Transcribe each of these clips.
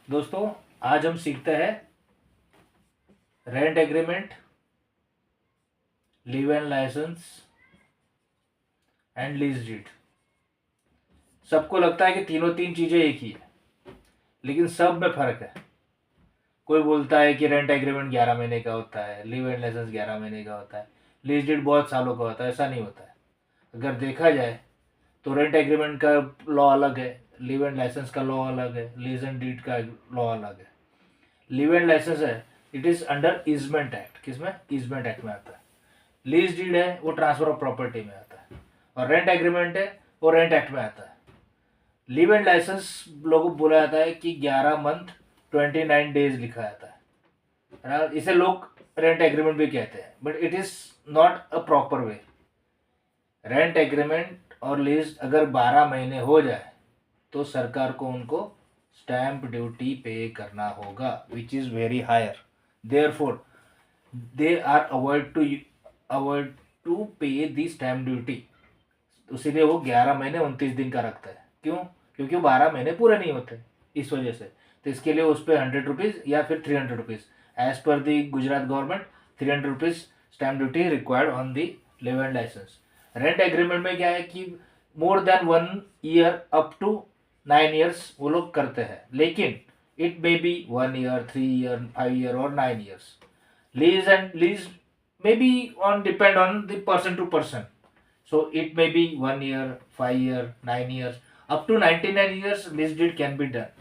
दोस्तों, आज हम सीखते हैं rent agreement, leave and license and lease deed. सबको लगता है कि तीनों तीन चीजें एक ही है, लेकिन सब में फर्क है। कोई बोलता है कि रेंट एग्रीमेंट 11 महीने का होता है, लीव एंड लाइसेंस 11 महीने का होता है, लीज डीड बहुत सालों का होता है। ऐसा नहीं होता है। अगर देखा जाए तो रेंट एग्रीमेंट का लॉ अलग है, लीव एंड लाइसेंस का लॉ अलग है, लीज एंड डीड का लॉ अलग है। लीव एंड लाइसेंस है, it is under easement act. किसमें? ईजमेंट एक्ट में आता है। लीज डीड है, वो ट्रांसफर ऑफ प्रॉपर्टी में आता है। और रेंट एग्रीमेंट है, वो रेंट एक्ट में आता है। लीव एंड लाइसेंस लोगों को बोला जाता है कि 11 मंथ 29 डेज लिखा जाता है ना। इसे लोग रेंट एग्रीमेंट भी कहते हैं, but it is not a proper way. Rent agreement और लीज अगर 12 महीने हो जाए तो सरकार को उनको स्टैंप ड्यूटी पे करना होगा, which is very higher. Therefore they are avoid to pay the stamp duty. इसीलिए वो 11 महीने 29 दिन का रखता है। क्यों? क्योंकि वो 12 महीने पूरे नहीं होते, इस वजह से। तो इसके लिए उस पर 100 रुपीज़ या फिर 300 rupees, as per the Gujarat government, 300 rupees stamp duty required on the leave and license. Rent agreement में क्या है कि more than 1 year up to 9 years वो लोग करते हैं, लेकिन it may be 1 year, 3 year, 5 year और 9 years. Lease may be on depend on the person to person. So it may be 1 year, 5 year, 9 years, up to 99 years lease deed can be done.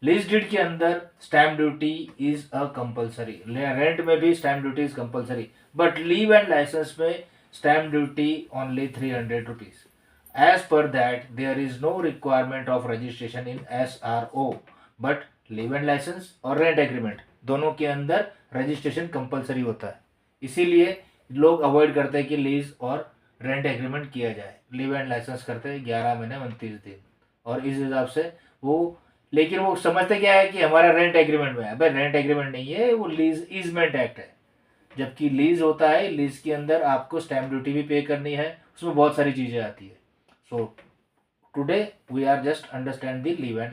Lease deed के अंदर stamp duty is a compulsory. Rent में भी stamp duty is compulsory, but leave and licence में stamp duty only 300 rupees. As per that there is no requirement of registration in SRO, but leave and licence और rent agreement दोनों के अंदर registration compulsory होता है। इसीलिए लोग avoid करते हैं कि लीज और रेंट एग्रीमेंट किया जाए। लीव एंड लाइसेंस करते हैं 11 महीने 29 दिन, और इस हिसाब से वो, लेकिन वो समझते क्या है कि हमारा रेंट एग्रीमेंट में है। भाई रेंट एग्रीमेंट नहीं है, वो लीज ईजमेंट एक्ट है। जबकि लीज होता है, लीज के अंदर आपको स्टैम्प ड्यूटी भी पे करनी है, उसमें बहुत सारी चीजें आती है। So today we are just understand the leave and